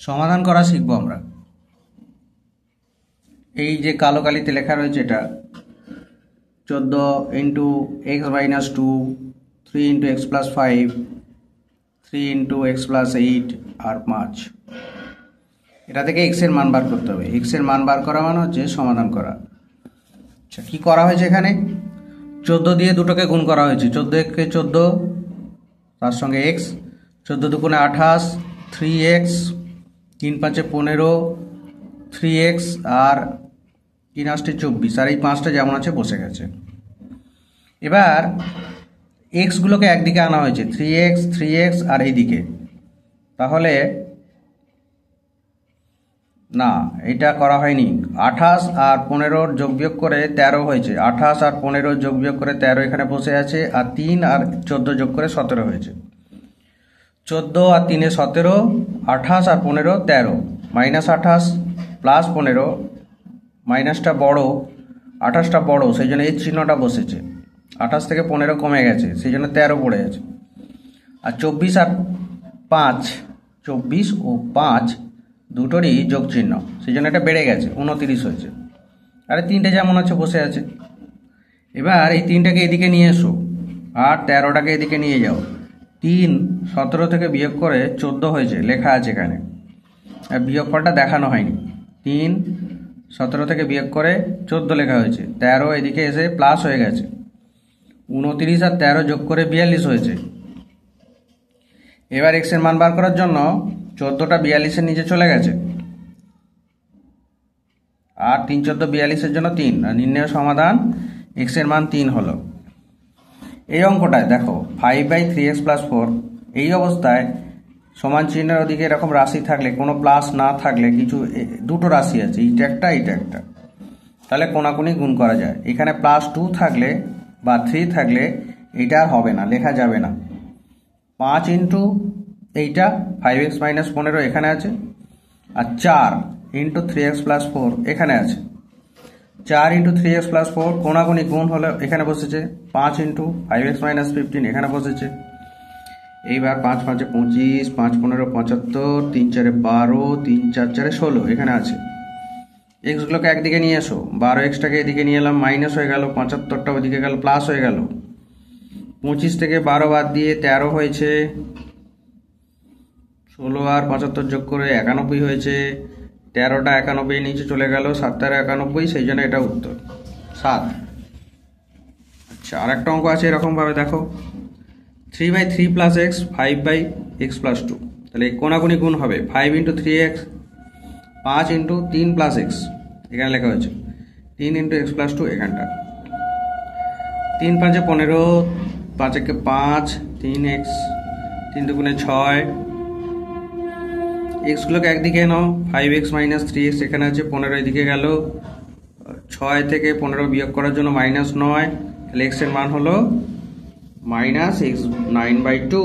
সমাধান করা শিখব আমরা। এই যে কালো কালিতে লেখা রয়েছে এটা 14 into x minus 2, 3 into x plus 5, 3 into x plus 8 আর 5। এটা থেকে এক্স এর মান বার করতে হবে। এক্স এর মান বার করা মানে হচ্ছে সমাধান করা। আচ্ছা, কি করা হয়েছে এখানে? 14 দিয়ে দুটোকে গুণ করা হয়েছে। 14 কে 14, তার সঙ্গে এক্স, 14 দুগুণে 28, 3x, 3 5 15, 3x আর 3 8 24, আর এই 5টা যেমন আছে বসে গেছে। এবার এক্সগুলোকে একদিকে আনা হয়েছে, 3x, 3x আর এইদিকে। তাহলে না, এটা করা হয়নি। 28 আর 15 যোগ বিয়োগ করে 13 হয়েছে। 28 আর 15 যোগ বিয়োগ করে 13 এখানে বসে আছে, আর 3 আর 14 যোগ করে 17 হয়েছে। 14 আর 3 17, 28 আর 15 13, মাইনাস 28 প্লাস 15, মাইনাসটা বড়, 28টা বড়, সেই জন্য এই চিহ্নটা বসেছে। 28 থেকে 15 কমে গেছে, সেই জন্য 13 পড়ে আছে। আর 24 আর 5, 24 ও 5 দুটোরই যোগ চিহ্ন, সেই জন্য এটা বেড়ে গেছে, 29 হয়েছে। আরে 3টে যেমন আছে বসে আছে। এবার এই 3টাকে এদিকে নিয়ে এসো, আর 13টাকে এদিকে নিয়ে যাও। 3 17 থেকে বিয়োগ করে 14 হয়েছে, লেখা আছে এখানে, আর বিয়োগফলটা দেখানো হয়নি। 3 17 থেকে বিয়োগ করে 14 লেখা হয়েছে। 13 এদিকে এসে প্লাস হয়ে গেছে, 29 আর 13 যোগ করে 42 হয়েছে। এবার এক্স এর মান বার করার জন্য 14টা 42-এর নিচে চলে গেছে, আর 3 14 42-এর জন্য 3, আর নির্ণয় সমাধান এক্স এর মান 3 হলো। এই অঙ্কটায় দেখো 5/3x + 4, এই অবস্থায় সমান চিহ্নের ওদিকে এরকম রাশি থাকলে, কোনো প্লাস না থাকলে, কিছু দুটো রাশি আছে, এইটা একটা এইটা একটা, তাহলে কোনাকুনি গুণ করা যায়। এখানে +2 থাকলে বা 3 থাকলে এইটা আর হবে না, লেখা যাবে না। 5 ইন্টু এইটা 5x - 15 এখানে আছে, আর 4 ইন্টু 3x + 4 এখানে আছে। 4 ইন্টু 3x + 4 কোনাকুনি গুণ হলে এখানে বসেছে। 5 ইন্টু 5x - 15 এখানে বসেছে। এইবার 5 5 25, 5 15 75, 3 4 12, 3 4 4 16 এখানে আছে। এক্সগুলোকে একদিকে নিয়ে এসো, 12xটাকে এদিকে নিয়ে এলাম, মাইনাস হয়ে গেল, 75টা ওদিকে গেল, প্লাস হয়ে গেল। 25 থেকে 12 বাদ দিয়ে 13 হয়েছে, 16 আর 75 যোগ করে 91 হয়েছে। 13টা 91 নিচে চলে গেল, 7 আর 91, সেই জন্য এটা উত্তর 7। আচ্ছা, আর একটা অঙ্ক আছে এরকমভাবে, দেখো 3/3 + x, 5/x + 2, তাহলে কোনাকুনি গুণ হবে। 5 ইন্টু 3x, 5 ইন্টু 3 + x এখানে লেখা হয়েছে, 3 ইন্টু x + 2 এখানটা। 3 5 15, 5 1 5, 3x, 3 2 6। এক্সগুলোকে একদিকে নাও, 5x - 3x এখানে আছে, 15 এদিকে গেল। 6 থেকে 15 বিয়োগ করার জন্য -9, তাহলে এক্স এর মান হলো -x 9/2।